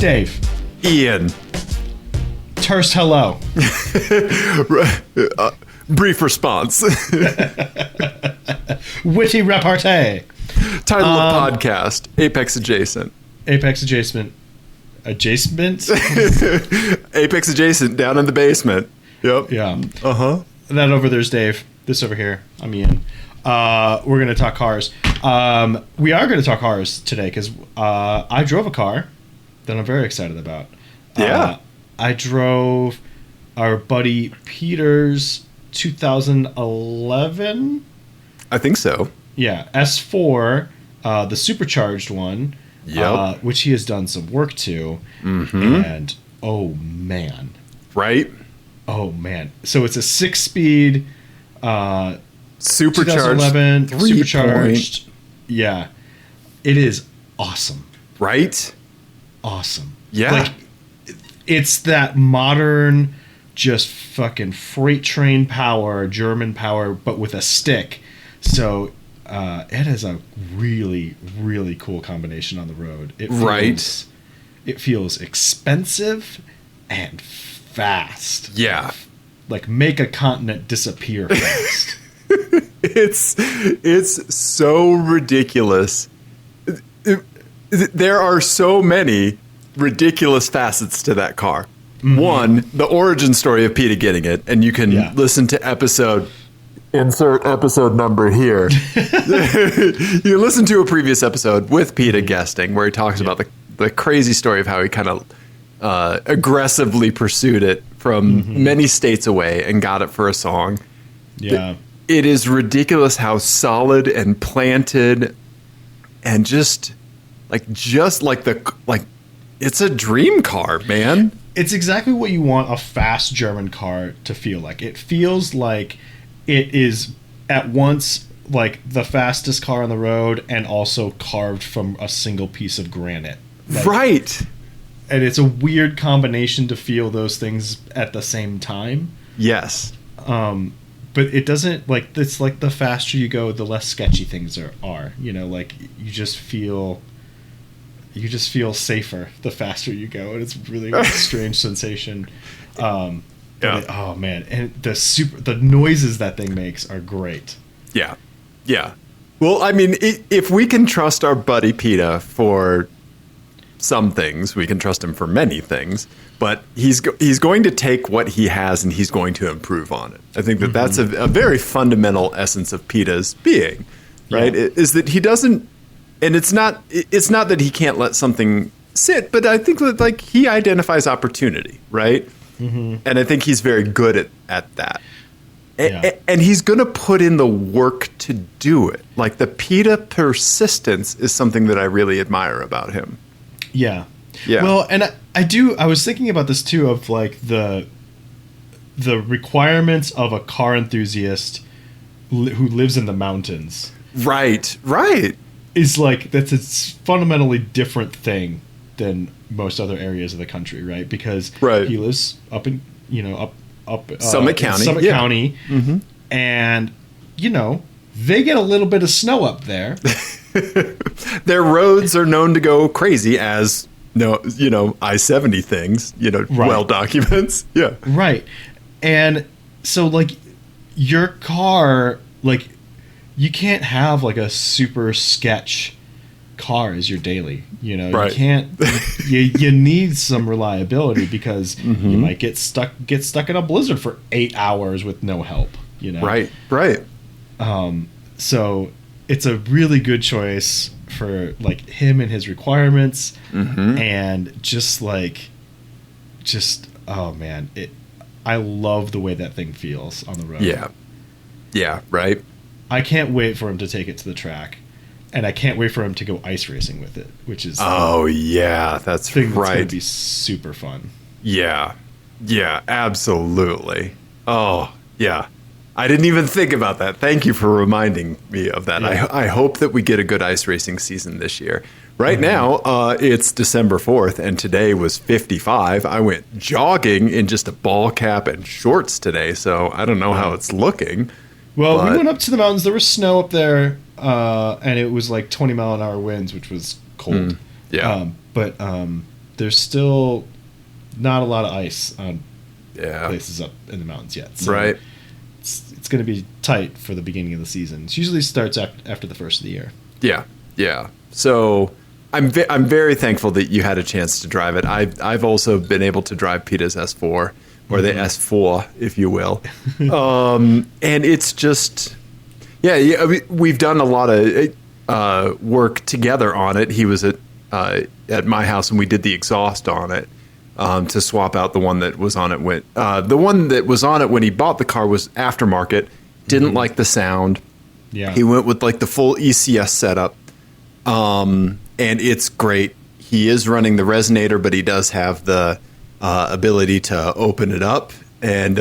Dave. Ian. Terse hello. Brief response. Witty repartee. Title of podcast, Apex Adjacent. Apex Adjacent. Adjacent? Apex Adjacent, down in the basement. Yep. Yeah. Uh-huh. That over there's Dave. This over here, I'm Ian. We're going to talk cars. We are going to talk cars today because I drove a car that I'm very excited about. Yeah. I drove our buddy Peter's 2011. I think so. Yeah, S4, the supercharged one. Yep. Which he has done some work to. Mm-hmm. And oh man. Right? Oh man. So it's a 6-speed Supercharged. 2011 supercharged. Point. Yeah. It is awesome. Right? Awesome. Yeah. Like it's that modern just fucking freight train power, German power, but with a stick. So it is a really, really cool combination on the road. It feels expensive and fast. Yeah. Like make a continent disappear fast. It's so ridiculous. There are so many ridiculous facets to that car. Mm-hmm. One, the origin story of Peedah getting it, and you can listen to insert episode number here. You listen to a previous episode with Peedah guesting where he talks about the crazy story of how he kind of aggressively pursued it from many states away and got it for a song. Yeah. It is ridiculous how solid and planted and just like it's a dream car, man. It's exactly what you want a fast German car to feel like. It feels like it is at once like the fastest car on the road and also carved from a single piece of granite. Like, right. And it's a weird combination to feel those things at the same time. Yes. But it doesn't, like, it's like the faster you go, the less sketchy things are. You know, like, you just feel safer the faster you go, and it's really a strange sensation. Oh man, and the noises that thing makes are great. Yeah. Well, I mean, if we can trust our buddy Peedah for some things, we can trust him for many things. But he's going to take what he has and he's going to improve on it. I think that's a very fundamental essence of Peedah's being, right? Yeah. Is that he doesn't. And it's not that he can't let something sit, but I think that like he identifies opportunity, right? Mm-hmm. And I think he's very good at that. Yeah. And he's going to put in the work to do it. Like the Peedah persistence is something that I really admire about him. Yeah. Well, and I was thinking about this too, of like the requirements of a car enthusiast who lives in the mountains. Right. Is like that's a fundamentally different thing than most other areas of the country, right? Because he lives up in Summit County, County, and they get a little bit of snow up there. Their roads are known to go crazy, as I-70 things, well documents, right, and so like your car, like. You can't have like a super sketch car as your daily, Right. You can't. You need some reliability because you might get stuck in a blizzard for 8 hours with no help. Right. So it's a really good choice for like him and his requirements, and oh man, I love the way that thing feels on the road. Yeah. Right. I can't wait for him to take it to the track, and I can't wait for him to go ice racing with it, which is that's thing right. That's going to be super fun. Yeah, absolutely. Oh, yeah. I didn't even think about that. Thank you for reminding me of that. Yeah. I hope that we get a good ice racing season this year. Right now, it's December 4th, and today was 55. I went jogging in just a ball cap and shorts today, so I don't know how it's looking. Well, we went up to the mountains. There was snow up there, and it was like 20-mile-an-hour winds, which was cold. there's still not a lot of ice on Yeah. places up in the mountains yet. So Right. It's going to be tight for the beginning of the season. It usually starts after the first of the year. Yeah. Yeah. So I'm very thankful that you had a chance to drive it. I've also been able to drive Peetah's S4, or the S4, if you will. And it's just, we've done a lot of work together on it. He was at my house, and we did the exhaust on it to swap out the one that was on it the one that was on it when he bought the car was aftermarket. Didn't like the sound. Yeah. He went with like the full ECS setup. And it's great. He is running the resonator, but he does have the ability to open it up and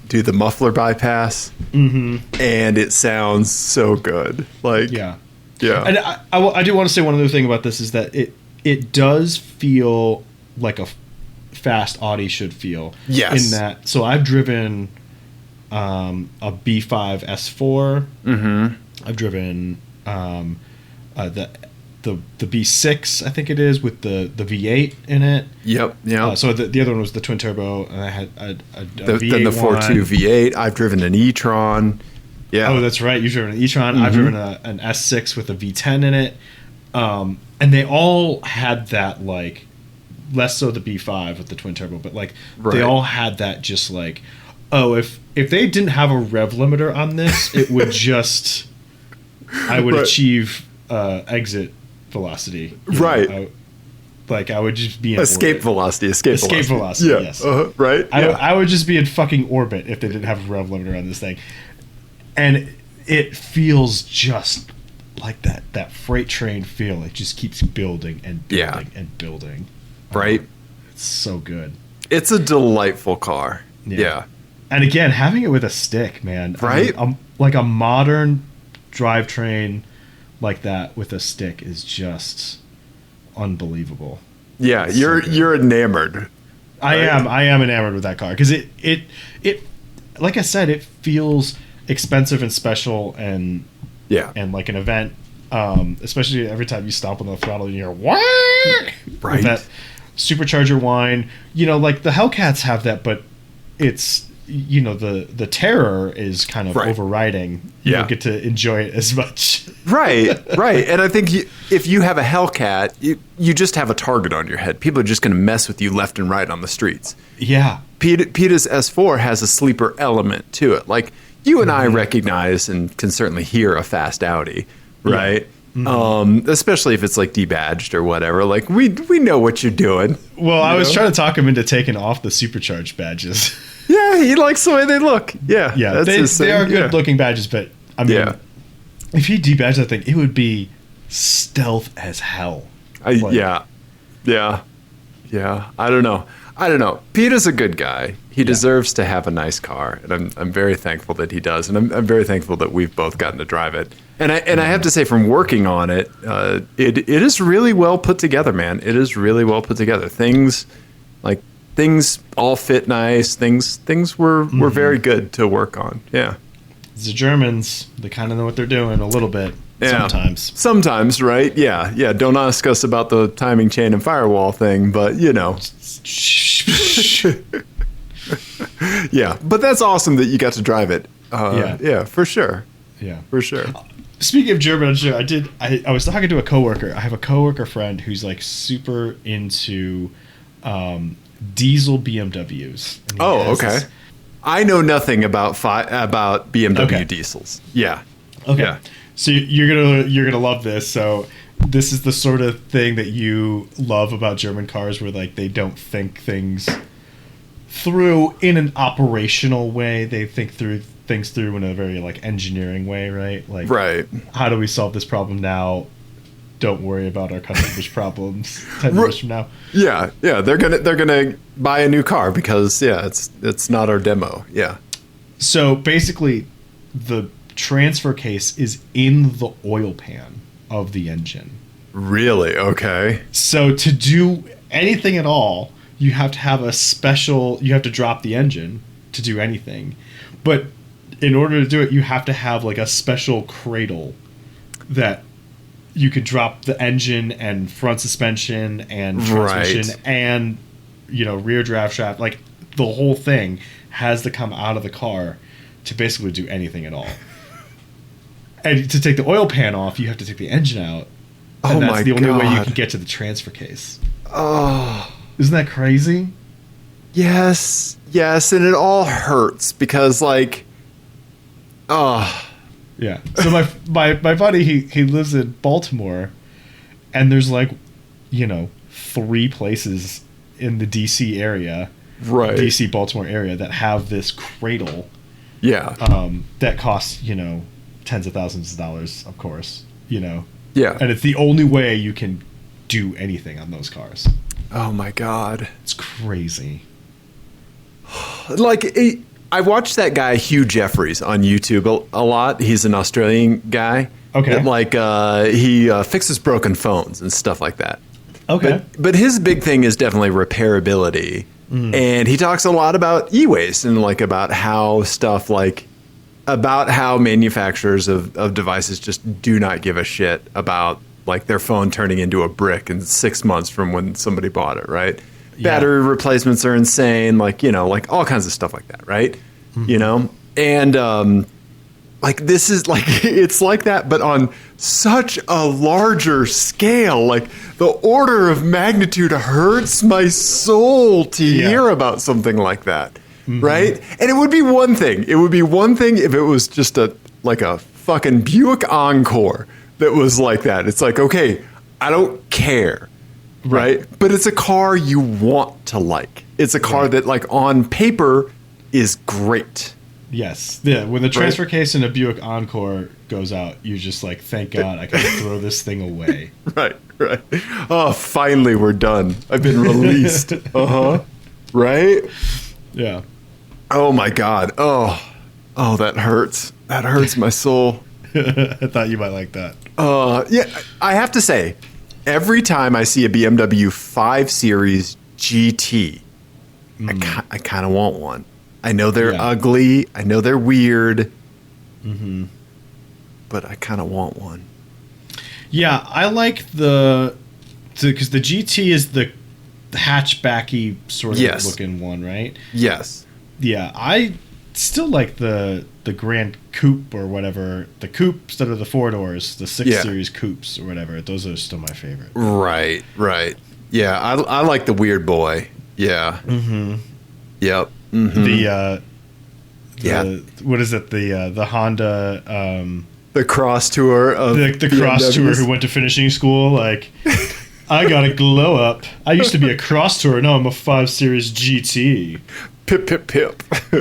do the muffler bypass. Mm-hmm. And it sounds so good. Like, yeah. And I do want to say one other thing about this is that it does feel like a fast Audi should feel. Yes. In that, so I've driven a B5 S4. Mm-hmm. I've driven the B6, I think it is, with the V8 in it. Yep. Yeah. So the other one was the twin turbo, and I had a V8 then the 4.2 V8. I've driven an e-tron. Yeah. Oh, that's right. You've driven an e-tron. Mm-hmm. I've driven an S6 with a V10 in it. And they all had that, like, less so the B5 with the twin turbo, but like they all had that just like, oh, if they didn't have a rev limiter on this, it would just, I would achieve exit velocity. Right. I would just be in escape orbit. velocity. Yeah. Yes. Right. I would just be in fucking orbit if they didn't have a rev limiter on this thing. And it feels just like that freight train feel. It just keeps building and building and building. Right. It's so good. It's a delightful car. Yeah. And again, having it with a stick, man. Right. I mean, like a modern drivetrain like that with a stick is just unbelievable. Yeah, you're enamored. Right? I am enamored with that car because it like I said, it feels expensive and special and like an event. Especially every time you stomp on the throttle and you're what? Right. That supercharger whine. You know, like the Hellcats have that, but it's, you know, the terror is kind of overriding. You don't get to enjoy it as much. Right. And I think if you have a Hellcat, you just have a target on your head. People are just going to mess with you left and right on the streets. Yeah. Peetah's S4 has a sleeper element to it. Like, you and I recognize and can certainly hear a fast Audi, right? Yeah. Mm-hmm. Especially if it's like debadged or whatever. Like, we know what you're doing. Well, I was trying to talk him into taking off the supercharged badges. Yeah, he likes the way they look. Yeah, they are good looking badges, but I mean, if he debadged that thing, it would be stealth as hell. Yeah. I don't know. Peetah's a good guy. He deserves to have a nice car, and I'm very thankful that he does, and I'm very thankful that we've both gotten to drive it. And I have to say, from working on it, it is really well put together, man. It is really well put together. Things all fit nice. Things were very good to work on. Yeah. The Germans, they kind of know what they're doing a little bit. Yeah. Sometimes, right? Yeah. Don't ask us about the timing chain and firewall thing, but you know. Yeah, but that's awesome that you got to drive it. Yeah, for sure. Yeah, for sure. Speaking of German, I was talking to a coworker. I have a coworker friend who's like super into diesel BMWs. Oh, okay. I know nothing about BMW diesels. Yeah. Okay. Yeah. So you're gonna love this. So this is the sort of thing that you love about German cars, where like they don't think things through in an operational way. They think things through in a very like engineering way, right? Like, how do we solve this problem now? Don't worry about our customers' problems 10 years from now. Yeah. They're gonna buy a new car because it's not our demo. Yeah. So basically, the transfer case is in the oil pan of the engine. Really? Okay. So to do anything at all, you have to have you have to drop the engine to do anything. But in order to do it, you have to have like a special cradle that you could drop the engine and front suspension and transmission Right. and, rear draft shaft. Like, the whole thing has to come out of the car to basically do anything at all. And to take the oil pan off, you have to take the engine out. And that's the only way you can get to the transfer case. Oh. Isn't that crazy? Yes, and it all hurts because, like, Yeah. So my buddy, he lives in Baltimore, and there's like, 3 places in the DC area, right, DC Baltimore area, that have this cradle. Yeah. That costs, tens of thousands of dollars, of course, Yeah. And it's the only way you can do anything on those cars. Oh my God. It's crazy. Like, I watched that guy Hugh Jeffries on YouTube a lot. He's an Australian guy. Okay. And, like, he fixes broken phones and stuff like that. Okay. But his big thing is definitely repairability. And he talks a lot about e-waste and, like, about how manufacturers of devices just do not give a shit about, like, their phone turning into a brick in 6 months from when somebody bought it, right? Yeah. Battery replacements are insane, like, like all kinds of stuff like that, right? And like, this is like, it's like that, but on such a larger scale. Like, the order of magnitude hurts my soul to hear about something like that. Right? And it would be one thing. It would be one thing if it was just a fucking Buick Encore that was like that. It's like, okay, I don't care. Right? But it's a car you want to like. It's a car that, like, on paper is great. Yes. Yeah. When the transfer case in a Buick Encore goes out, you're just like, thank God I can throw this thing away. Right. Oh, finally we're done. I've been released. Right? Yeah. Oh my God. Oh, that hurts. That hurts my soul. I thought you might like that. Yeah, I have to say, every time I see a BMW 5 Series GT, I kind of want one. I know they're ugly. I know they're weird. But I kind of want one. Yeah, I like because the GT is the hatchbacky sort of looking one, right? Yes. Yeah, I still like the Grand Coupe or whatever. The coupes that are the 4 doors, the 6 Series coupes or whatever. Those are still my favorite. Right. Yeah, I like the weird boy. Yeah. Yep. The what is it? The Honda. The cross tour of the cross tour who went to finishing school. Like, I got a glow up. I used to be a cross tour. Now I'm a 5 Series GT. Pip, pip, pip. I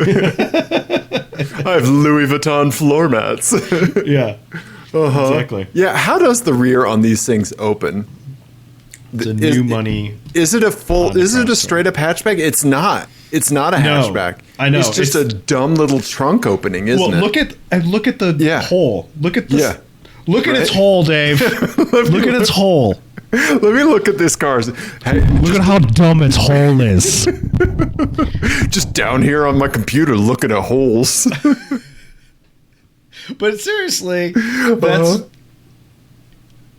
have Louis Vuitton floor mats. Yeah. Exactly. Yeah. How does the rear on these things open? It's a new money. Is it a full? Is it a straight up hatchback? It's not. It's not a hatchback. I know. It's just a dumb little trunk opening, isn't it? Look at the hole. Look at this. Yeah. Look at its hole, Dave. Look at its hole. Let me look at this car. Hey, look at how dumb its hole is. Just down here on my computer looking at holes. But seriously, that's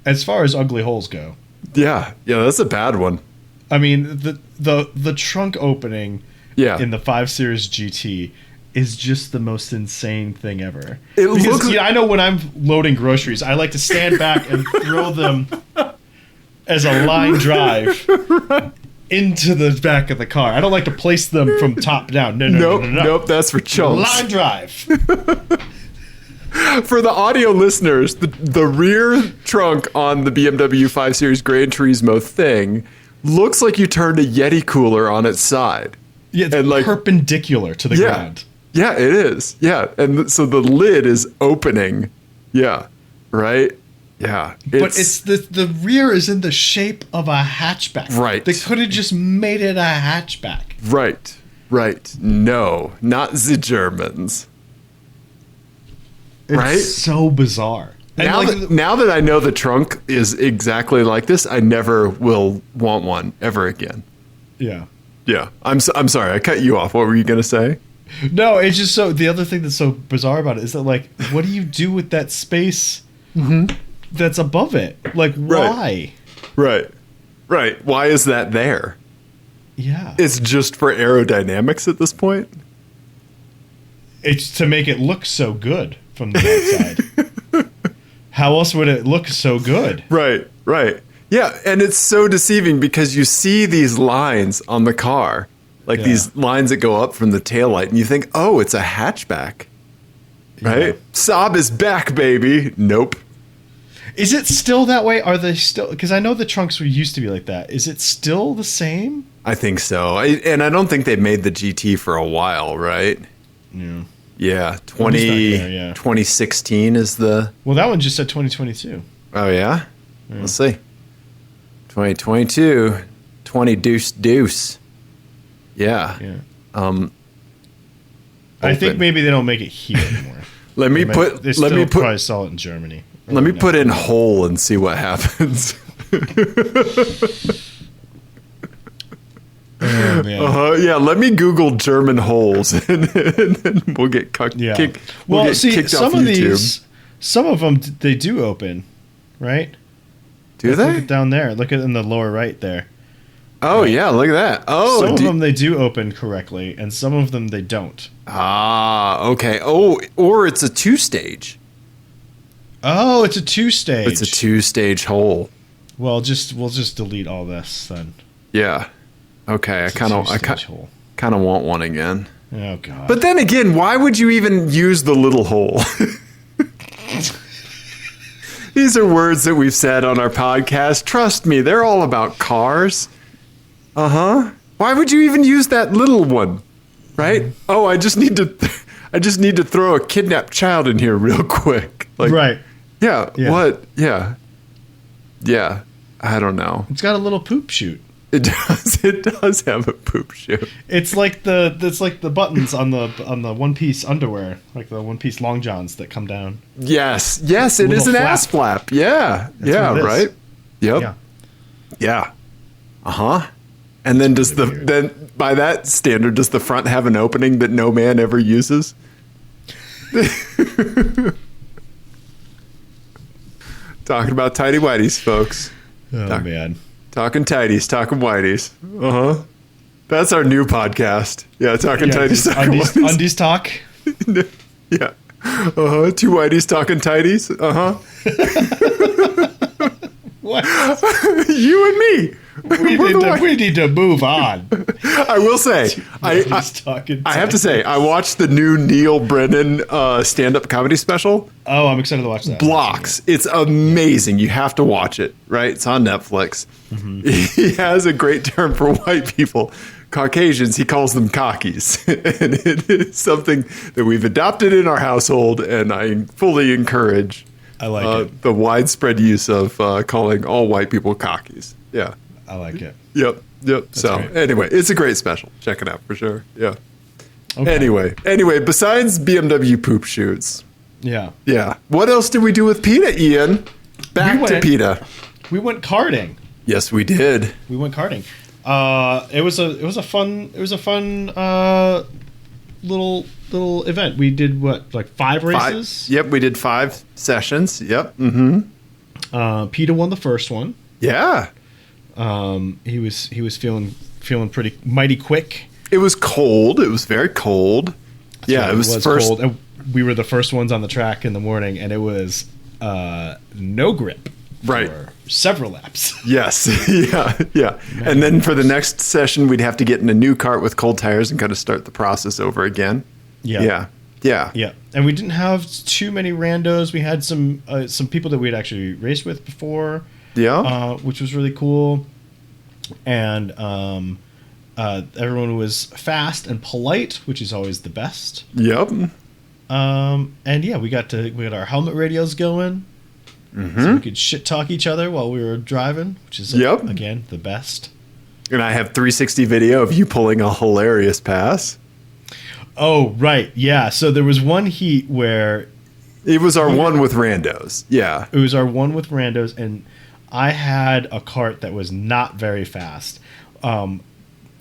as far as ugly holes go. Yeah, that's a bad one. I mean, the trunk opening in the 5 Series GT is just the most insane thing ever. I know when I'm loading groceries, I like to stand back and throw them as a line drive into the back of the car. I don't like to place them from top down. Nope, that's for chunks. Line drive. For the audio listeners, the rear trunk on the BMW 5 Series Gran Turismo thing looks like you turned a Yeti cooler on its side. Yeah, it's like perpendicular to the ground. Yeah, it is. Yeah, and so the lid is opening. Yeah, right? Yeah. But it's the rear is in the shape of a hatchback. Right. They could have just made it a hatchback. Right. No, not the Germans. It's so bizarre. Now that I know the trunk is exactly like this, I never will want one ever again. Yeah. Yeah. I'm sorry. I cut you off. What were you going to say? No, it's just the other thing that's so bizarre about it is that, like, what do you do with that space? that's above it. Like, why? Right. Why is that there? Yeah. It's just for aerodynamics at this point? It's to make it look so good from the outside. How else would it look so good? Right. Yeah, and it's so deceiving because you see these lines on the car, like these lines that go up from the taillight, and you think, oh, it's a hatchback. Right? Yeah. Saab is back, baby. Nope. Is it still that way? Are they still... Because I know the trunks used to be like that. Is it still the same? I think so. And I don't think they've made the GT for a while, right? Yeah. Yeah, 2016 is the... Well, that one just said 2022. Oh, yeah? Let's see. 2022, 20 deuce. Yeah. I think maybe they don't make it here anymore. They probably sell it in Germany. Let me put in whole and see what happens. Oh, man. Yeah, let me Google German holes and then we'll get kicked off YouTube. Some of them they do open, right? Do they? Look at down there. Look at in the lower right there. Oh, right. Yeah, look at that. Oh, some of them they do open correctly, and some of them they don't. Ah, okay. Oh, or it's a 2-stage. Oh, it's a 2-stage. It's a 2-stage hole. Well, we'll just delete all this then. Yeah. Okay, I kind of want one again. Oh god. But then again, why would you even use the little hole? These are words that we've said on our podcast. Trust me, they're all about cars. Why would you even use that little one? Right? Oh, I just need to throw a kidnapped child in here real quick. Like, right. Yeah. What? Yeah. Yeah. I don't know. It's got a little poop chute. It does. It does have a poop chute. It's like the buttons on the one-piece underwear, like the one-piece long johns that come down. Yes. It is an ass flap. Yeah. That's Right. Yep. Yeah. And then then by that standard, does the front have an opening that no man ever uses? Talking about tighty whities, folks. Oh man. Talking tighties, talking whiteys. That's our new podcast. Yeah, talking tighties, talking whiteys. Undies talk. Yeah. Two whiteys talking tighties. What? You and me. We need to move on. I will say, I have to say, I watched the new Neil Brennan stand-up comedy special. Oh, I'm excited to watch that. Blocks. It's amazing. You have to watch it, right? It's on Netflix. Mm-hmm. He has a great term for white people. Caucasians, he calls them cockies. And it is something that we've adopted in our household, and I fully encourage the widespread use of calling all white people cockies. Yeah. I like it. Yep. That's so great. Anyway, it's a great special. Check it out for sure. Yeah. Okay. Anyway, besides BMW poop shoots. Yeah. What else did we do with Peedah, Ian? Back to Peedah. We went karting. Yes, we did. We went karting. It was a fun little event. We did like 5 races? Yep, we did 5 sessions. Yep. Mm-hmm. Peedah won the first one. Yeah. He was feeling pretty mighty quick. It was cold. It was very cold. It was first cold. And we were the first ones on the track in the morning, and it was no grip for several laps. Yes. Yeah. And then for the next session, we'd have to get in a new cart with cold tires and kind of start the process over again. Yeah. And we didn't have too many randos. We had some people that we had actually raced with before. Yeah. Which was really cool. And everyone was fast and polite, which is always the best. Yep. And yeah, we got our helmet radios going. Mm-hmm. So we could shit talk each other while we were driving, which is again the best. And I have 360 video of you pulling a hilarious pass. Oh, right. Yeah. So there was one heat where it was our one with randos. Yeah. It was our one with randos, and I had a cart that was not very fast. And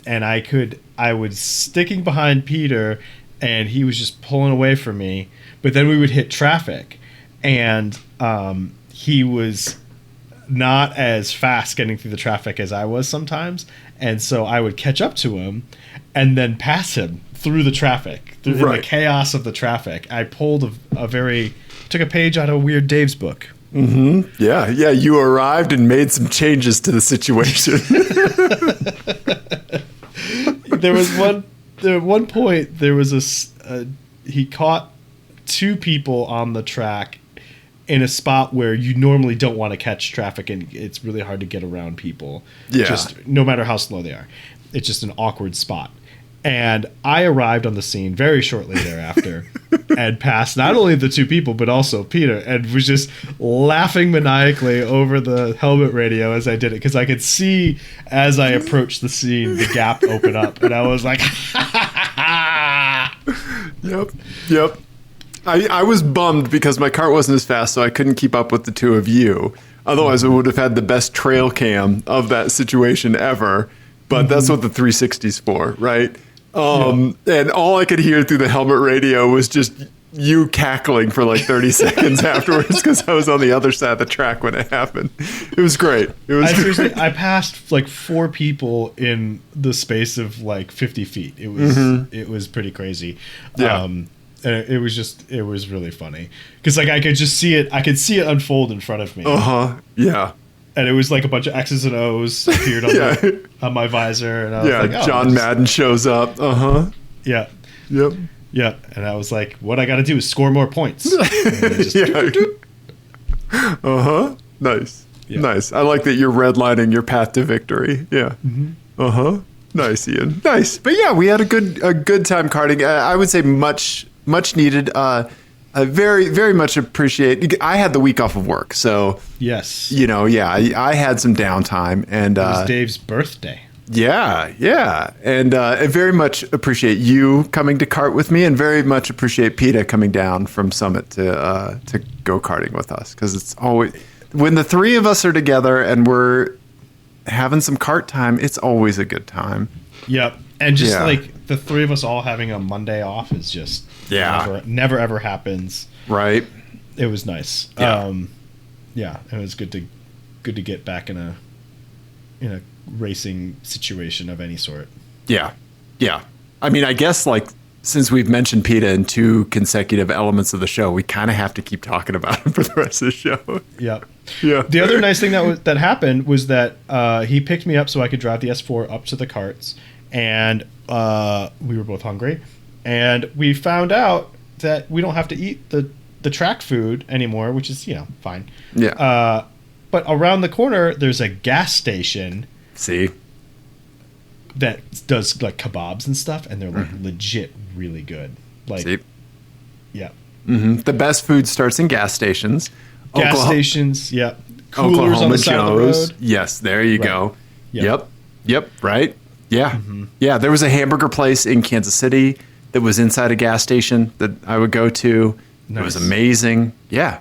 I was sticking behind Peter, and he was just pulling away from me. But then we would hit traffic, and he was not as fast getting through the traffic as I was sometimes, and so I would catch up to him and then pass him through the traffic, through the chaos of the traffic. I pulled took a page out of Weird Dave's book. Mm-hmm. Yeah, you arrived and made some changes to the situation. At one point there was he caught two people on the track in a spot where you normally don't want to catch traffic, and it's really hard to get around people. Yeah. Just no matter how slow they are. It's just an awkward spot. And I arrived on the scene very shortly thereafter and passed not only the two people, but also Peedah, and was just laughing maniacally over the helmet radio as I did it, because I could see as I approached the scene, the gap open up, and I was like, Yep. I was bummed because my cart wasn't as fast, so I couldn't keep up with the two of you. Otherwise, I would have had the best trail cam of that situation ever. But that's what the 360's for, right? And all I could hear through the helmet radio was just you cackling for like 30 seconds afterwards, because I was on the other side of the track when it happened. It was great. I passed like 4 people in the space of like 50 feet. It was pretty crazy. Yeah. And it was really funny because like I could see it unfold in front of me. Yeah. And it was like a bunch of X's and O's appeared on my visor, and I was like, "Oh, John Madden shows up." Yeah. Yep. Yeah. And I was like, "What I got to do is score more points." Nice. Yeah. Nice. I like that you're redlining your path to victory. Yeah. Nice, Ian. Nice. But yeah, we had a good time karting. I would say much needed. I very, very much appreciate. I had the week off of work, so yes, I had some downtime, and it was Dave's birthday. Yeah, and I very much appreciate you coming to kart with me, and very much appreciate Peedah coming down from Summit to go karting with us, because it's always when the three of us are together and we're having some kart time, it's always a good time. Yep, and just like the three of us all having a Monday off is just never ever happens. Right. It was nice. Yeah. It was good to get back in a racing situation of any sort. Yeah. I mean, I guess like since we've mentioned Peedah in 2 consecutive elements of the show, we kind of have to keep talking about him for the rest of the show. Yep. Yeah. The other nice thing that happened was that he picked me up so I could drive the S4 up to the karts, and we were both hungry, and we found out that we don't have to eat the track food anymore, which is fine. Yeah. But around the corner there's a gas station. See. That does like kebabs and stuff, and they're like legit really good. Like, see. Yeah. Mm-hmm. The best food starts in gas stations. Gas stations, yeah. Coolers Oklahoma on the side of the road. Yes, there you go. Yep. Right. Yeah. Yeah. There was a hamburger place in Kansas City that was inside a gas station that I would go to. Nice. It was amazing. Yeah.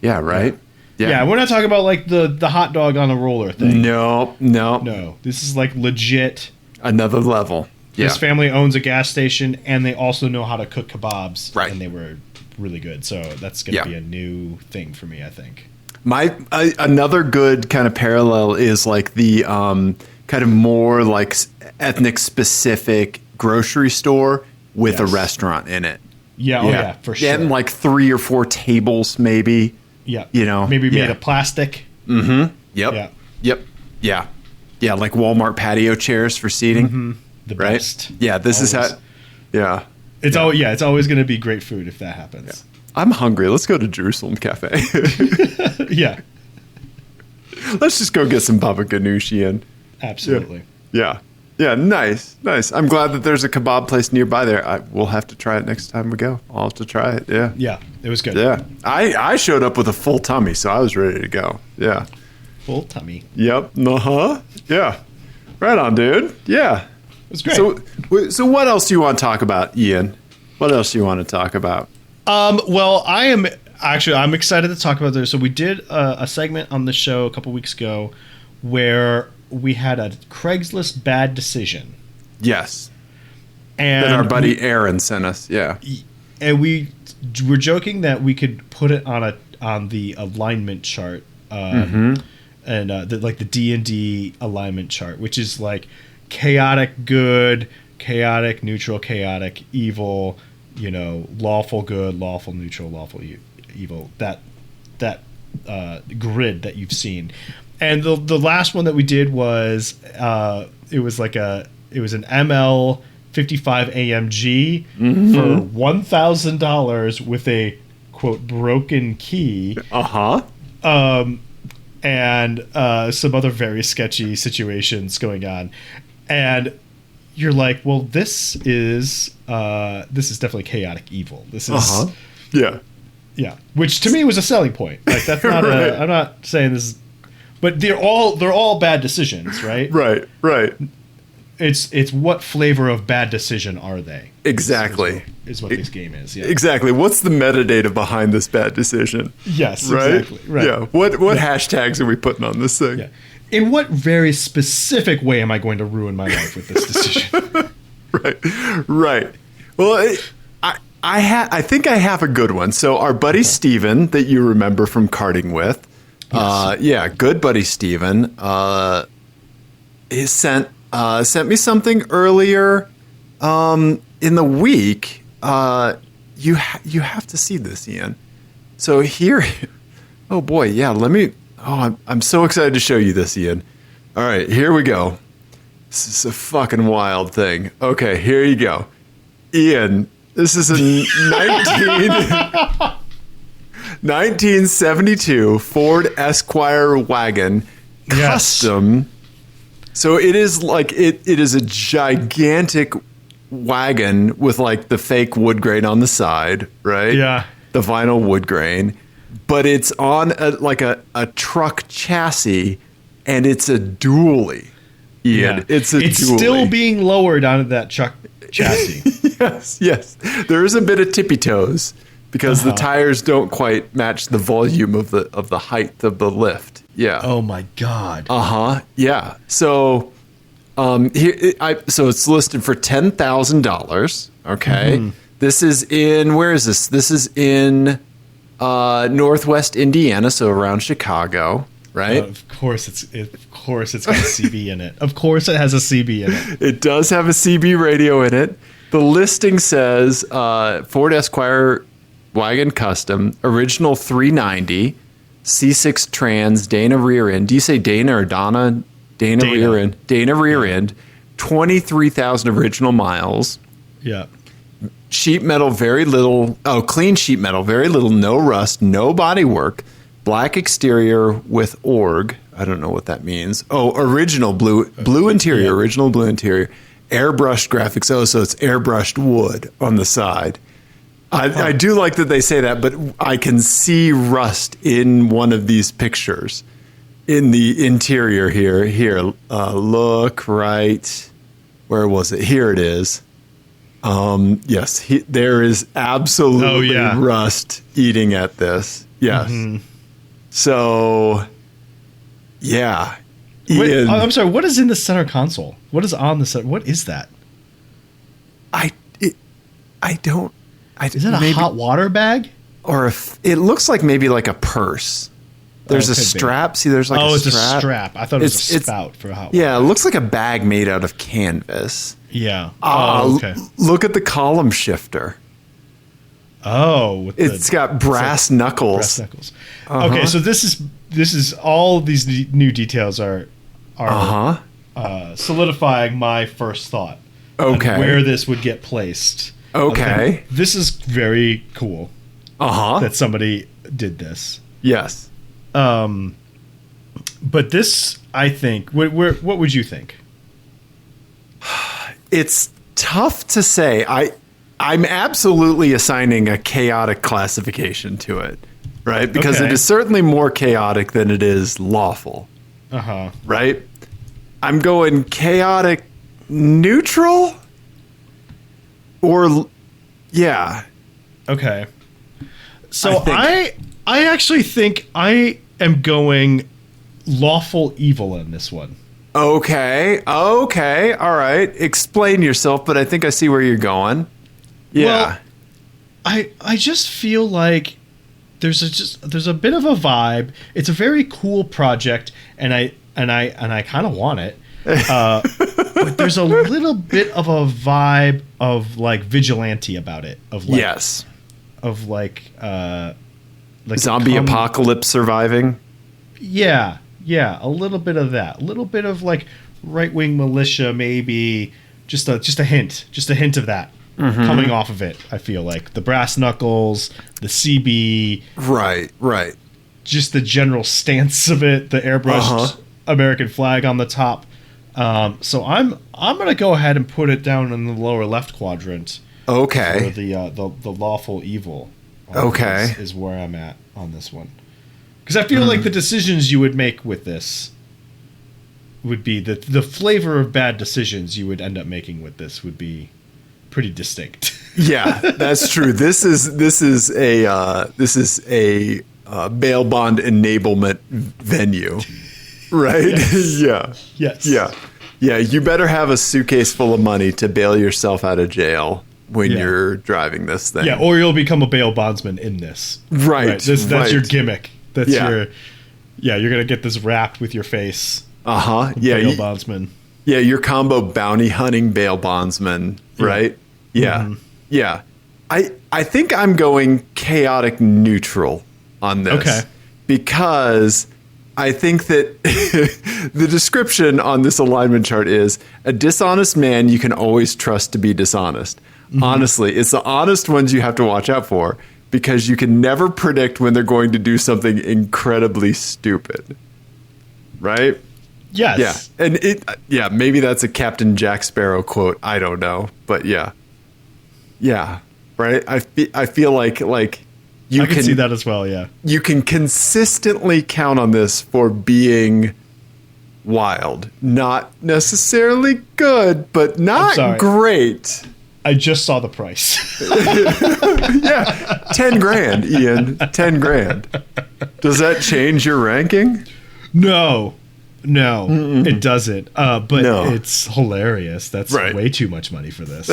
Right. Yeah, we're not talking about like the hot dog on a roller thing. No. This is like legit. Another level. Yeah. This family owns a gas station, and they also know how to cook kebabs. Right. And they were really good. So that's going to be a new thing for me, I think. Another good kind of parallel is like the kind of more like ethnic specific grocery store with a restaurant in it. Yeah, for sure. And like 3 or 4 tables, maybe. Yeah. Maybe made of plastic. Mm-hmm. Yep. Yeah, like Walmart patio chairs for seating. Mm-hmm. The best. Yeah, this is how. Yeah. It's always going to be great food if that happens. Yeah. I'm hungry. Let's go to Jerusalem Cafe. Yeah. Let's just go get some baba ganoush, Ian. Absolutely. Yeah. Nice. I'm glad that there's a kebab place nearby there. We'll have to try it next time we go. I'll have to try it. Yeah. Yeah, it was good. Yeah. I showed up with a full tummy, so I was ready to go. Yeah. Full tummy. Yep. Yeah. Right on, dude. Yeah. It was great. So what else do you want to talk about, Ian? What else do you want to talk about? Well, I'm excited to talk about this. So we did a segment on the show a couple weeks ago where we had a Craigslist bad decision. Yes. And that our buddy Aaron sent us. Yeah. And we were joking that we could put it on on the alignment chart, and like the D&D alignment chart, which is like chaotic good, chaotic neutral, chaotic evil, lawful good, lawful neutral, lawful evil. That grid that you've seen. And the last one that we did was it was an ML 55 AMG for $1,000 with a quote broken key. And some other very sketchy situations going on. And you're like, well, this is definitely chaotic evil. This is yeah, which to me was a selling point. Like that's not right. I'm not saying this is, but they're all bad decisions, right? Right. It's what flavor of bad decision are they? Exactly. Is what this game is. Yeah. Exactly. What's the metadata behind this bad decision? Yes. Right. Exactly. Right. Yeah. What hashtags are we putting on this thing? Yeah. In what very specific way am I going to ruin my life with this decision? Right. Well, I think I have a good one. So our buddy Steven that you remember from karting with, good buddy Steven, he sent me something earlier in the week. You have to see this, Ian. So here, oh boy, yeah. I'm so excited to show you this, Ian. All right, here we go. This is a fucking wild thing. Okay, here you go, Ian. This is a 1972 Ford Esquire wagon, custom. So it is like it is a gigantic wagon with like the fake wood grain on the side, right? Yeah. The vinyl wood grain, but it's on a truck chassis, and it's a dually. Ian, Yeah. it's dually. Still being lowered onto that truck chassis. Yes. There is a bit of tippy toes because the tires don't quite match the volume of the height of the lift. Yeah. Oh my God. Yeah. So, so it's listed for $10,000. Okay. This is in, where is this? This is in Northwest Indiana, so around Chicago, right? Of course it's got a CB in it. Of course it has a CB in it. It does have a CB radio in it. The listing says Ford Esquire wagon custom, original 390, C6 trans, Dana rear end. Do you say Dana or Donna? Dana rear end. Dana rear end. 23,000 original miles. Yeah. Sheet metal, very little. Oh, clean sheet metal, very little. No rust, no body work. Black exterior with org. I don't know what that means. Oh, original blue interior. Yeah. Original blue interior. Airbrushed graphics. Oh, so it's airbrushed wood on the side. I do like that they say that, but I can see rust in one of these pictures in the interior here. Here, look right. Where was it? Here it is. Yes, there is absolutely rust eating at this. Yes. So, yeah. Wait, I'm sorry. What is in the center console? What is on the center? What is that? I don't. Is it a hot water bag? Or it looks like maybe like a purse. There's a strap. See, there's like a strap. It's a strap. I thought it was a spout for a hot water. Yeah, it looks like a bag made out of canvas. Yeah. Okay. Look at the column shifter. Oh, it's got brass knuckles. Brass knuckles. Okay, so this is all these new details are solidifying my first thought. Okay. On where this would get placed. Okay. This is very cool. That somebody did this. Yes. But this, I think, what would you think? It's tough to say. I'm absolutely assigning a chaotic classification to it, right? Because it is certainly more chaotic than it is lawful. Right? I'm going chaotic neutral? Or, yeah. Okay. So I actually think I am going lawful evil in this one. Okay. All right. Explain yourself, but I think I see where you're going. Yeah. Well, I just feel like there's a bit of a vibe. It's a very cool project, and I kind of want it. But there's a little bit of a vibe of like vigilante about it. Of like, yes. Of like zombie apocalypse surviving. Yeah, a little bit of that. A little bit of like right-wing militia, maybe. Just a hint of that coming off of it. I feel like the brass knuckles, the CB, right. Just the general stance of it, the airbrushed American flag on the top. So I'm gonna go ahead and put it down in the lower left quadrant. Okay. For the lawful evil. Okay. Is where I'm at on this one. Because I feel like the decisions you would make with this would be the flavor of bad decisions you would end up making with this would be pretty distinct. Yeah, that's true. This is a bail bond enablement venue, right? Yes. Yeah. Yes. Yeah. You better have a suitcase full of money to bail yourself out of jail when you're driving this thing. Yeah, or you'll become a bail bondsman in this. Right. That's your gimmick. That's your. Yeah, you're gonna get this wrapped with your face. Yeah. Bail bondsman. Yeah, your combo bounty hunting bail bondsman, right? Yeah. Yeah. I think I'm going chaotic neutral on this. Okay. Because I think that the description on this alignment chart is a dishonest man you can always trust to be dishonest. Honestly, it's the honest ones you have to watch out for because you can never predict when they're going to do something incredibly stupid. Right? Yes. Yeah. And maybe that's a Captain Jack Sparrow quote. I don't know. But yeah. Yeah. Right? I feel like you can see that as well, yeah. You can consistently count on this for being wild. Not necessarily good, but not great. I just saw the price. Yeah. 10 grand, Ian. 10 grand. Does that change your ranking? No, it doesn't. But it's hilarious. That's way too much money for this.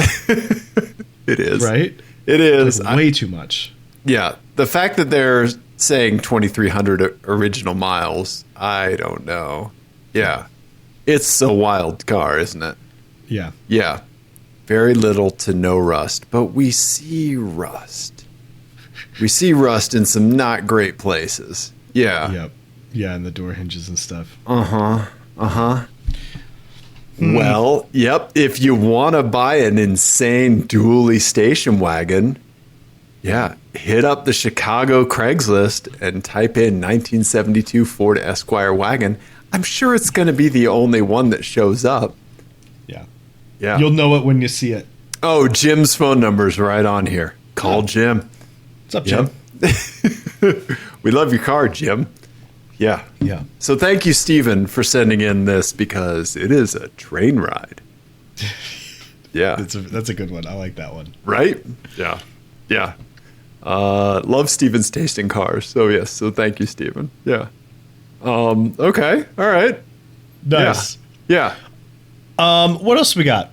It is. Right? It is. Like way too much. Yeah. The fact that they're saying 2,300 original miles, I don't know. Yeah. It's a wild car, isn't it? Yeah. Yeah. Very little to no rust, but we see rust. We see rust in some not great places. Yeah. Yep. Yeah, and the door hinges and stuff. Well, yep. If you want to buy an insane dually station wagon, hit up the Chicago Craigslist and type in 1972 Ford Esquire wagon. I'm sure it's going to be the only one that shows up. Yeah. Yeah. You'll know it when you see it. Oh, Jim's phone number's right on here. Call Jim. What's up, Jim? We love your car, Jim. Yeah. Yeah. So thank you, Stephen, for sending in this because it is a train ride. Yeah. That's a good one. I like that one. Right? Yeah. Yeah. Love Stephen's taste in cars. So, yes. So thank you, Stephen. Yeah. Okay. All right. Nice. Yeah. What else we got?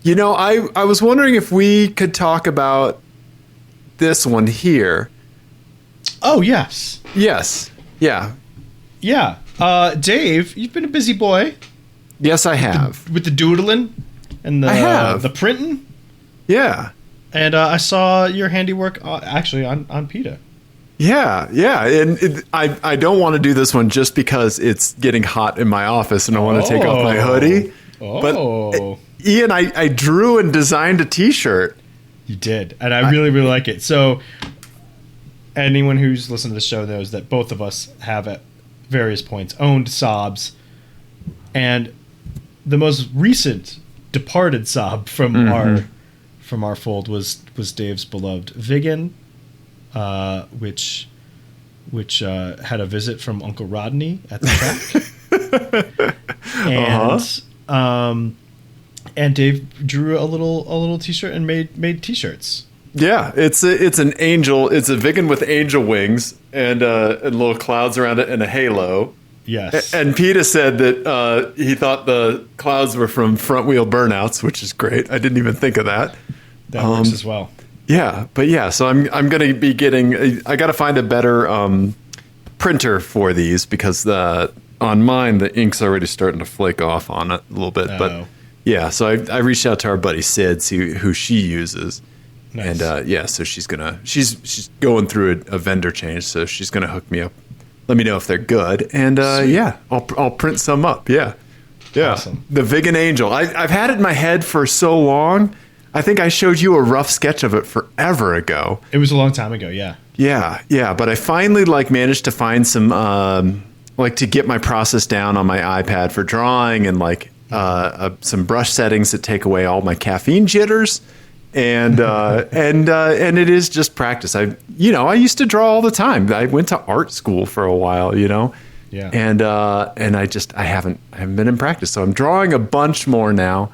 You know, I was wondering if we could talk about this one here. Oh, yes. Yes. Yeah. Yeah. Dave, you've been a busy boy. Yes, I have. With the doodling and the printing. Yeah. And I saw your handiwork actually on Peedah. Yeah, yeah. And I don't want to do this one just because it's getting hot in my office and I want to take off my hoodie. But Ian, I drew and designed a T-shirt. You did. And I really, really like it. So anyone who's listened to the show knows that both of us have at various points owned Saabs. And the most recent departed Saab from our fold was Dave's beloved Vigan, which had a visit from Uncle Rodney at the track. And Dave drew a little T-shirt and made T-shirts. Yeah, it's an angel. It's a Vigan with angel wings and little clouds around it and a halo. Yes. And Peedah said that he thought the clouds were from front wheel burnouts, which is great. I didn't even think of that. That works as well. Yeah, but yeah, so I'm going to be getting. I got to find a better printer for these because on mine the ink's already starting to flake off on it a little bit. Oh. But yeah, so I reached out to our buddy Sid, see who she uses, Nice. and yeah, so she's going through a vendor change, so she's gonna hook me up. Let me know if they're good, and yeah, I'll print some up. Yeah, yeah. Awesome. The Vegan Angel. I've had it in my head for so long. I think I showed you a rough sketch of it forever ago. It was a long time ago, yeah. Yeah, but I finally managed to find some to get my process down on my iPad for drawing and some brush settings that take away all my caffeine jitters, and and it is just practice. I used to draw all the time. I went to art school for a while, Yeah. and I haven't been in practice, so I'm drawing a bunch more now.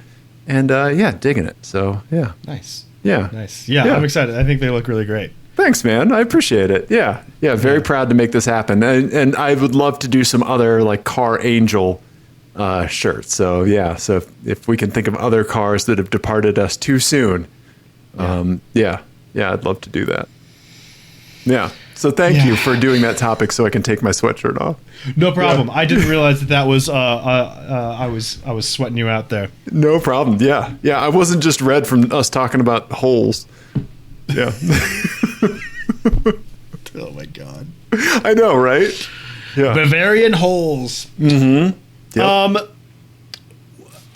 And yeah, digging it. So yeah, Nice. yeah, Nice. Yeah, I'm excited. I think they look really great. Thanks, man. I appreciate it. Yeah, very proud to make this happen. And I would love to do some other Car Angel shirts. So yeah, so if we can think of other cars that have departed us too soon, yeah, I'd love to do that. Yeah. So thank you for doing that topic, so I can take my sweatshirt off. No problem. Yeah. I didn't realize that was I was sweating you out there. No problem. Yeah. I wasn't just red from us talking about holes. Yeah. Oh my god. I know, right? Yeah. Bavarian holes. Mm-hmm. Yep.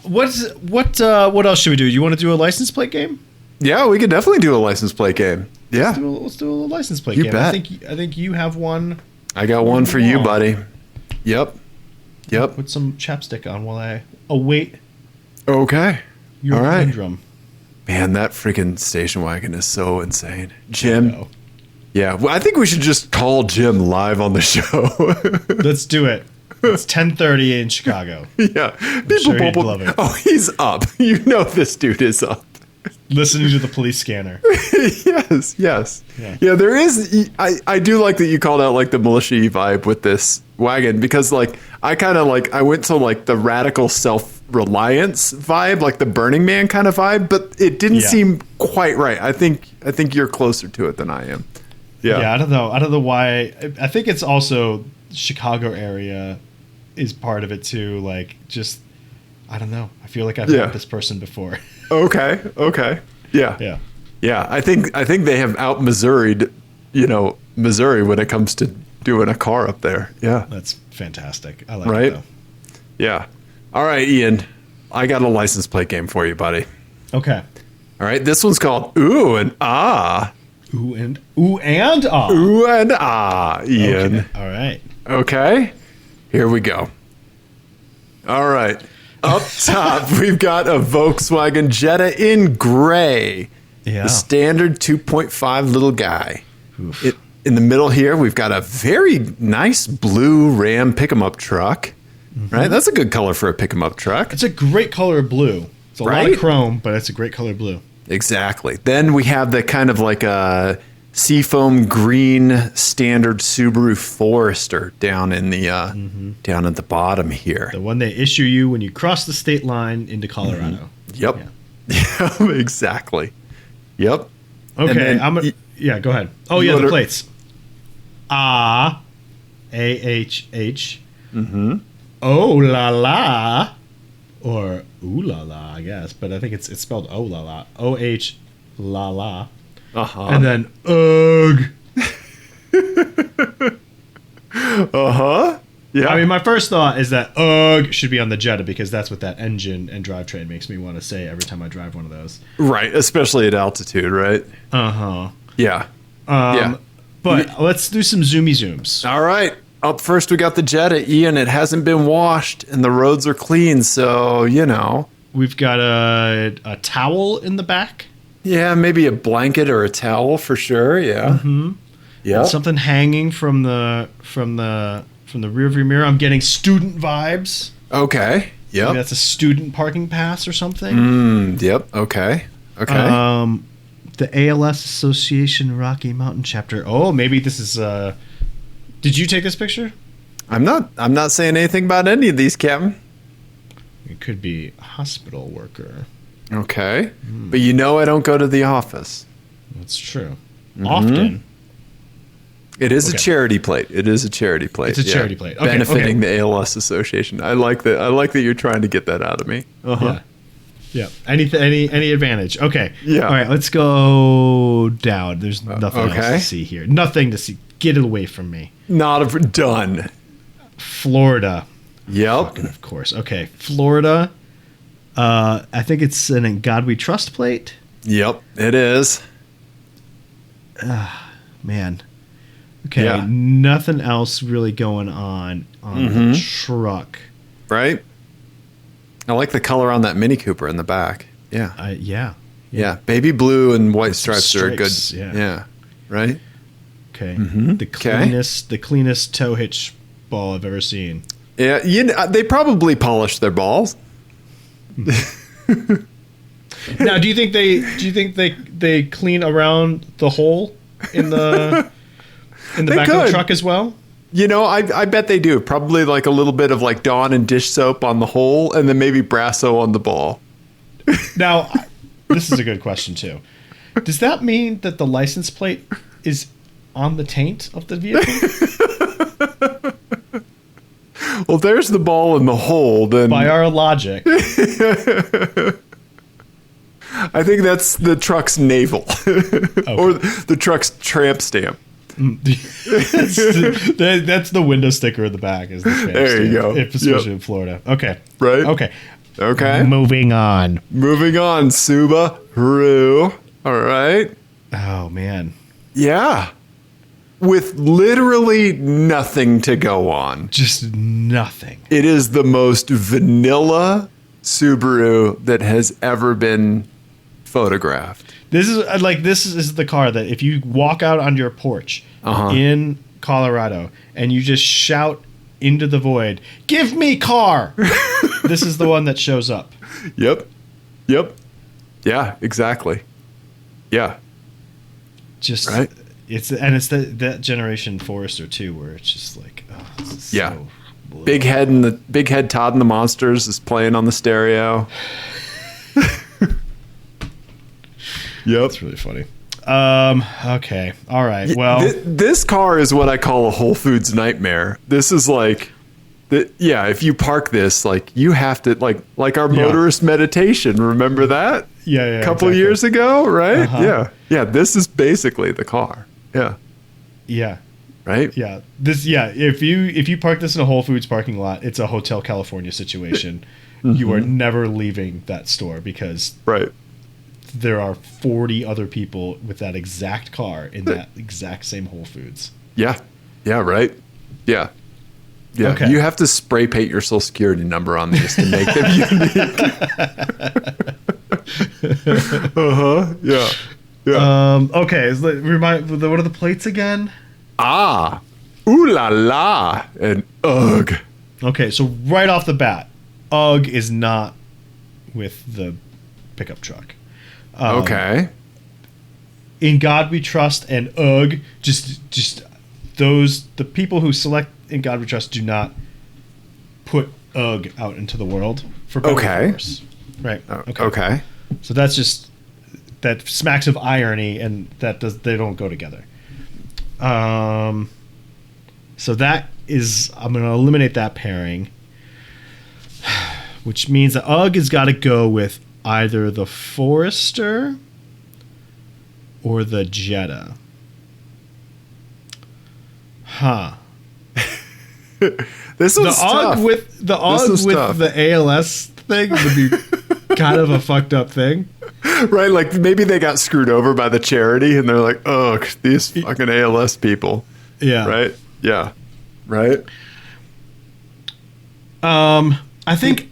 What else should we do? You want to do a license plate game? Yeah, we could definitely do a license plate game. Yeah. Let's do a license plate You game. bet. I think you have one. I got one for you, buddy. Yep. Put some chapstick on while I await Okay. your All right. conundrum. Man, that freaking station wagon is so insane. Jim. No. Yeah, well, I think we should just call Jim live on the show. Let's do it. It's 10:30 in Chicago. Yeah. Sure he'd love it. Oh, he's up. You know this dude is up. Listening to the police scanner. Yes. Yeah, there is. I do like that you called out the militia vibe with this wagon, because I kind of I went to the radical self-reliance vibe, the Burning Man kind of vibe, but it didn't seem quite right. I think you're closer to it than I am. Yeah. I don't know why. I think it's also Chicago area is part of it too. I don't know. I feel like I've met this person before. Okay. Yeah. I think they have out Missouri'd, Missouri when it comes to doing a car up there. Yeah. That's fantastic. I like it though. Yeah. All right, Ian. I got a license plate game for you, buddy. Okay. All right. This one's called Ooh and Ah. Ooh and Ah. Ooh and Ah, Ian. Okay. All right. Okay. Here we go. All right. Up top, we've got a Volkswagen Jetta in gray. Yeah. The standard 2.5 little guy. Oof. In the middle here, we've got a very nice blue Ram pick-em-up truck. Mm-hmm. Right? That's a good color for a pick-em-up truck. It's a great color of blue. It's a lot of chrome, but it's a great color of blue. Exactly. Then we have the kind of a seafoam green standard Subaru Forester down in the down at the bottom here. The one they issue you when you cross the state line into Colorado. Yep. Yeah, exactly. Yep. Okay, go ahead. Oh yeah, the plates. AHH. Mm-hmm. Oh la la, or ooh la la, I guess, but I think it's spelled oh la la. OH la la. Uh-huh. And then ugh. Uh-huh. Yeah. I mean, my first thought is that ugh should be on the Jetta, because that's what that engine and drivetrain makes me want to say every time I drive one of those. Right, especially at altitude, right? Uh-huh. Yeah. But let's do some zoomy zooms. All right. Up first, we got the Jetta, Ian. It hasn't been washed, and the roads are clean, so, We've got a towel in the back. Yeah, maybe a blanket or a towel for sure, yeah. Mm-hmm. Yeah. Something hanging from the rearview mirror. I'm getting student vibes. Okay. Yep. Maybe that's a student parking pass or something. Yep. Okay. The ALS Association Rocky Mountain chapter. Oh, maybe this is. Did you take this picture? I'm not saying anything about any of these, Captain. It could be a hospital worker. Okay. But I don't go to the office. That's true. Often. It is Okay. a charity plate. It is a charity plate. It's a charity plate. Okay, benefiting okay. the ALS Association. I like that. I like that you're trying to get that out of me. Yeah. Yeah. Any advantage? Okay. Yeah. All right. Let's go down. There's nothing else okay. to see here. Nothing to see. Get it away from me. Done. Florida. Yep. Of course. Okay. Florida. I think it's an In God We Trust plate. Yep. It is. Man. Okay. Yeah. Nothing else really going on the truck. Right. I like the color on that Mini Cooper in the back. Yeah. Yeah. Baby blue and white stripes are good. stripes, yeah. Yeah. Right. Okay. Mm-hmm. The cleanest tow hitch ball I've ever seen. Yeah. They probably polished their balls. Now, do you think they clean around the hole in the back of the truck as well? I bet they do. Probably like a little bit of like Dawn and dish soap on the hole, and then maybe Brasso on the ball. Now, this is a good question too. Does that mean that the license plate is on the taint of the vehicle? Well, there's the ball in the hole. Then By our logic, I think that's the truck's navel, or the truck's tramp stamp. that's the window sticker in the back. Is the tramp There you stamp, go. especially in Florida. Okay. Right. Okay. Okay. Moving on. Moving on, Subaru. All right. Oh man. Yeah. With literally nothing to go on. Just nothing. It is the most vanilla Subaru that has ever been photographed. This is the car that if you walk out on your porch in Colorado and you just shout into the void, "Give me car!" This is the one that shows up. Yep. Yeah, exactly. Yeah. Just Right. It's that generation Forester too, where it's just like, oh, this is Yeah. so blue. Big head Todd and the Monsters is playing on the stereo. Yep. That's really funny. Okay. All right. Well, This car is what I call a Whole Foods nightmare. This is like, if you park this, like you have to, like our motorist meditation. Remember that? yeah. A couple exactly. years ago, right? Uh-huh. Yeah. This is basically the car. Yeah. Yeah. Right. Yeah. If you park this in a Whole Foods parking lot, it's a Hotel California situation. You are never leaving that store because Right. there are 40 other people with that exact car in that exact same Whole Foods. Yeah. Yeah. Right. Yeah. Yeah. Okay. You have to spray paint your social security number on these to make them unique. Yeah. Yeah. Okay. What are the plates again? Ooh la la, and ugh. Okay. So right off the bat, UGG is not with the pickup truck. Okay. In God We Trust and UGG, just the people who select In God We Trust do not put UGG out into the world for better or worse. Right. Okay. So that's just that smacks of irony, and they don't go together. So that is, I'm going to eliminate that pairing, which means that UGG has got to go with either the Forester or the Jetta. Huh. This was tough. The UGG with the ALS thing would be kind of a fucked up thing. Right, like maybe they got screwed over by the charity and they're like, ugh, these fucking ALS people. Yeah. Right? Yeah. Right? I think,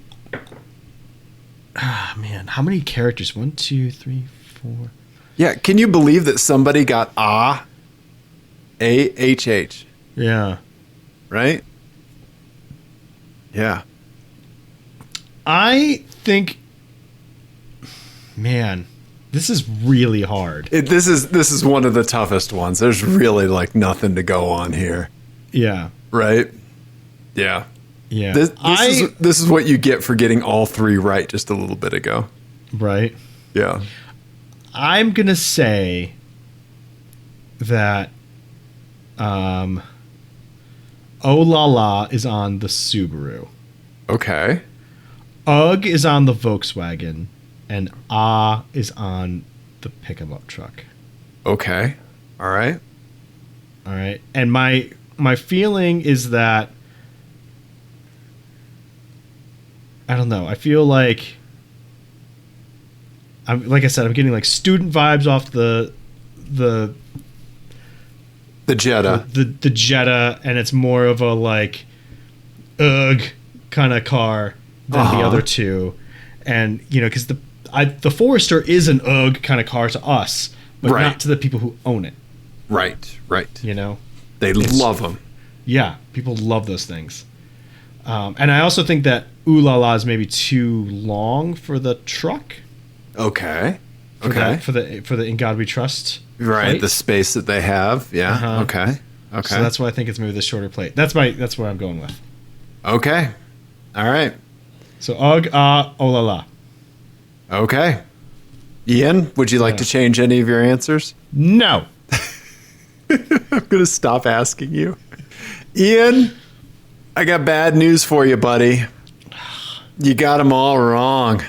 man, how many characters? 1, 2, 3, 4. Yeah, can you believe that somebody got A-H-H? Yeah. Right? Yeah. I think, man, this is really hard. This is one of the toughest ones. There's really like nothing to go on here. Yeah. Right? Yeah. Yeah. This is what you get for getting all three right just a little bit ago. Right. Yeah. I'm going to say that Oh La La is on the Subaru. Okay. UGG is on the Volkswagen, and Ah is on the pickup truck. Okay. All right. All right, and my feeling is that I don't know. I feel like like I said, I'm getting like student vibes off the Jetta. the Jetta, and it's more of a like UGG kind of car than the other two, and because the Forester is an UGG kind of car to us, but Right. not to the people who own it. Right. They It's- love them. Yeah, people love those things. And I also think that Ooh La La is maybe too long for the truck. Okay. For the In God We Trust. Right. plate. The space that they have. Yeah. Uh-huh. Okay. So that's why I think it's maybe the shorter plate. That's what I'm going with. Okay. All right. So UGG, Oh La La. Okay. Ian, would you like to change any of your answers? No. I'm going to stop asking you. Ian, I got bad news for you, buddy. You got them all wrong.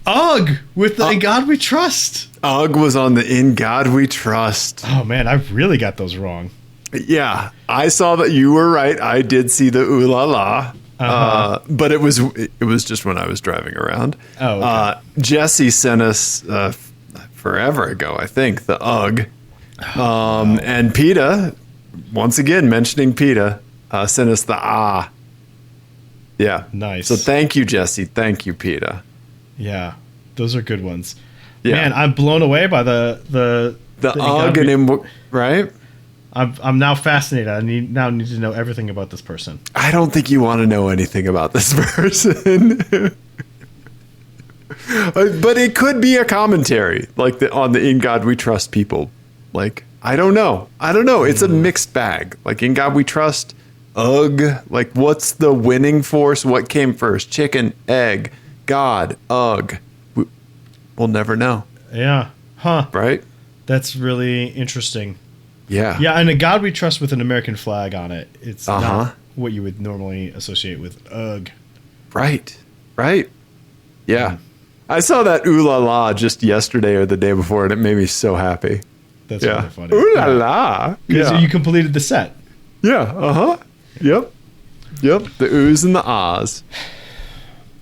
UGG with the In God We Trust. UGG was on the In God We Trust. Oh man, I really got those wrong. Yeah, I saw that you were right. I did see the Ooh La La. But it was just when I was driving around. Oh, okay. Jesse sent us forever ago, I think, the UGG. And Peedah, once again mentioning Peedah, sent us the Ah. Yeah. Nice. So thank you, Jesse. Thank you, Peedah. Yeah, those are good ones. Yeah. Man, I'm blown away by the UGG and right? I'm now fascinated. I need to know everything about this person. I don't think you want to know anything about this person. But it could be a commentary, like on the In God We Trust people. Like, I don't know. It's a mixed bag. Like, In God We Trust, UGG. Like, what's the winning force? What came first? Chicken, egg, God, UGG. We'll never know. Yeah. Huh. Right? That's really interesting. Yeah. Yeah, and a God We Trust with an American flag on it. It's Uh-huh. not what you would normally associate with UGG. Right. Yeah. I saw that Ooh La La just yesterday or the day before, and it made me so happy. That's Yeah. really funny. Ooh La La. Because Yeah. you completed the set. Yeah. Yep. The oohs and the ahs.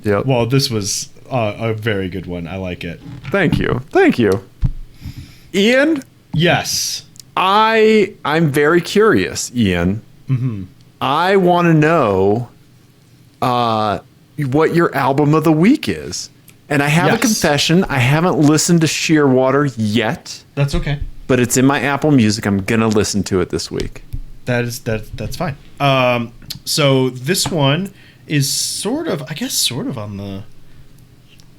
Yep. Well, this was a very good one. I like it. Thank you. Ian, Yes. I'm very curious, Ian. Mm-hmm. I want to know what your album of the week is. And I have a Yes. confession. I haven't listened to Shearwater yet, That's okay. but it's in my Apple Music. I'm going to listen to it this week. That's fine. So this one is sort of on the,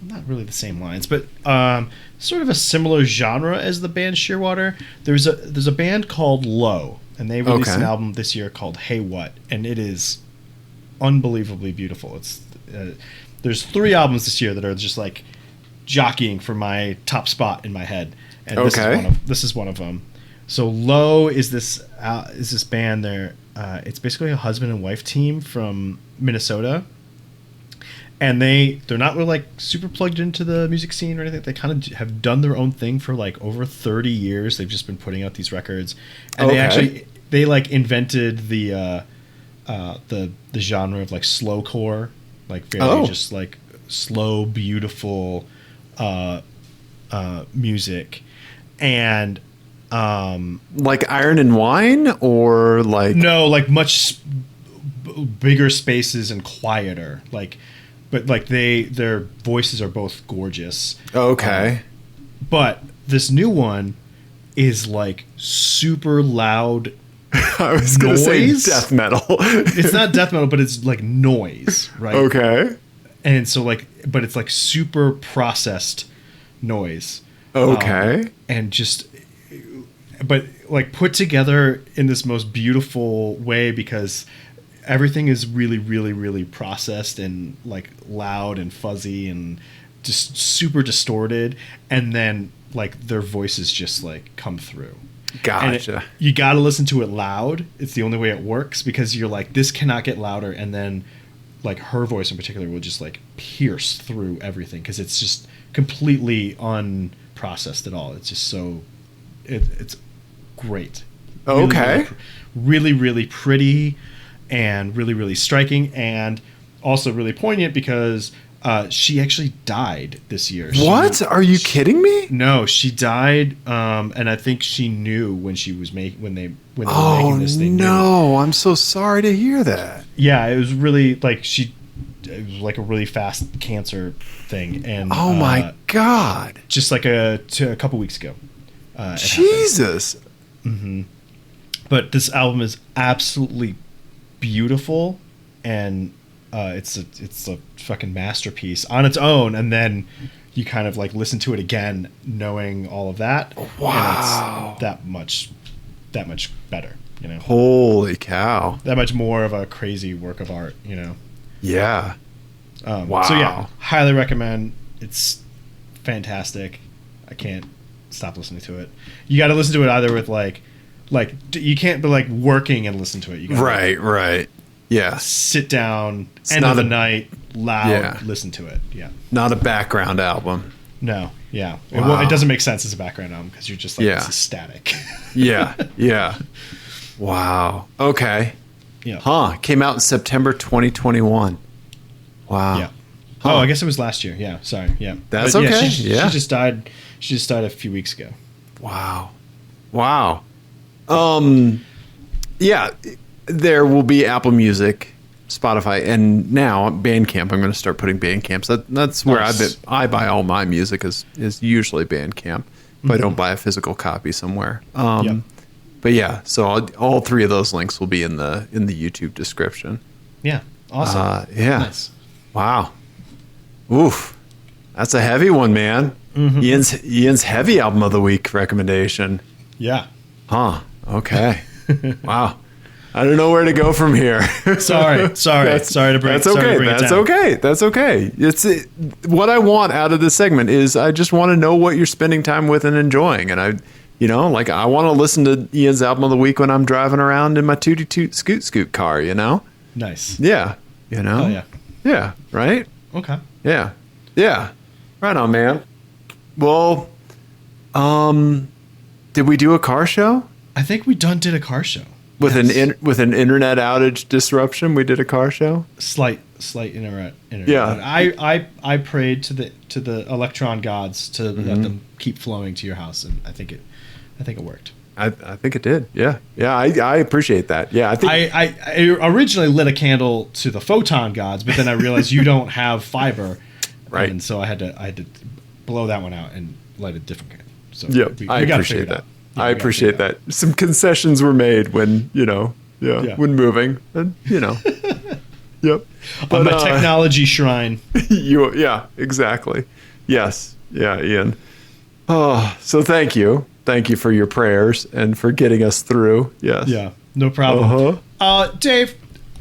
not really the same lines, but sort of a similar genre as the band Shearwater. There's a band called Low, and they released an album this year called Hey What, and it is unbelievably beautiful. It's there's 3 albums this year that are just like jockeying for my top spot in my head, and this is one of them. So Low is this band. It's basically a husband and wife team from Minnesota, and they're not really like super plugged into the music scene or anything. They kind of have done their own thing for like over 30 years. They've just been putting out these records, and they like invented the genre of like slowcore, like very just like slow, beautiful music, and like Iron and Wine, or like no, like much bigger spaces and quieter, like. But like their voices are both gorgeous. Okay. But this new one is like super loud. I was going to say death metal. It's not death metal, but it's like noise, right? Okay. And so like, but it's like super processed noise. Okay. And just, but like put together in this most beautiful way, because everything is really, really, really processed and like loud and fuzzy and just super distorted. And then like their voices just like come through. Gotcha. You got to listen to it loud. It's the only way it works, because you're like, this cannot get louder. And then like her voice in particular will just like pierce through everything, because it's just completely unprocessed at all. It's just so it's great. Okay. Really, really pretty and really, really striking, and also really poignant because she actually died this year. What? Are you kidding me? No, she died, and I think she knew when she was when they were making this. They no, I'm so sorry to hear that. Yeah, it was really like it was like a really fast cancer thing, and oh my god, just like a couple weeks ago. Jesus. Mm-hmm. But this album is absolutely beautiful, and it's a fucking masterpiece on its own. And then you kind of like listen to it again, knowing all of that. Wow, and it's that much better. You know, holy cow, that much more of a crazy work of art. You know. Yeah. Wow. So yeah, highly recommend. It's fantastic. I can't stop listening to it. You got to listen to it either with like you can't be like working and listen to it. You gotta right. Yeah. Sit down, end of the night, loud, listen to it. Yeah. Not a background album. No. Yeah. Wow. It doesn't make sense as a background album because you're just like, this is static. Yeah. Wow. Okay. Yeah. Huh. Came out in September 2021. Wow. Yeah. Huh. Oh, I guess it was last year. Yeah. Sorry. Yeah. That's okay. She just died. She just died a few weeks ago. Wow. Yeah. There will be Apple Music, Spotify, and now Bandcamp. I'm going to start putting Bandcamps. That's where I buy all my music is usually Bandcamp. If I don't buy a physical copy somewhere. But yeah, so all three of those links will be in the YouTube description. Yeah. Awesome. Yeah. Nice. Wow. Oof. That's a heavy one, man. Mm-hmm. Ian's heavy album of the week recommendation. Yeah. Huh. Okay. Wow. I don't know where to go from here. Sorry to bring. That's okay. That's okay. It's what I want out of this segment is I just want to know what you're spending time with and enjoying, and I want to listen to Ian's album of the week when I'm driving around in my tooty toot scoot car. You know. Nice. Yeah. You know. Oh yeah. Yeah. Right. Okay. Yeah. Yeah. Right on, man. Well, did we do a car show? I think we did a car show. With an internet outage disruption, we did a car show. Slight internet. Yeah. I prayed to the electron gods to let them keep flowing to your house, and I think it worked. I think it did. Yeah. I appreciate that. Yeah. I originally lit a candle to the photon gods, but then I realized you don't have fiber, right? And so I had to blow that one out and light a different candle. So I appreciate that. Yeah, I appreciate that. Some concessions were made when, when moving. And, Yep. But, on my technology shrine. Yeah, exactly. Yes. Yeah, Ian. Oh, so thank you. Thank you for your prayers and for getting us through. Yes. Yeah, no problem. Dave,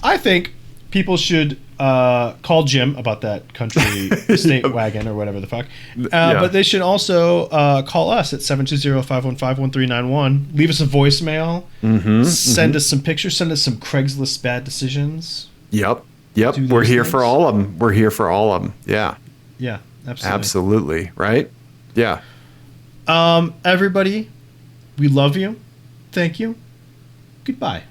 I think people should call Jim about that country estate wagon or whatever the fuck. But they should also call us at 720-515-1391. Leave us a voicemail. Send us some pictures. Send us some Craigslist bad decisions. Yep. We're here for all of them. Yeah. Yeah, absolutely. Absolutely. Right? Yeah. Everybody, we love you. Thank you. Goodbye.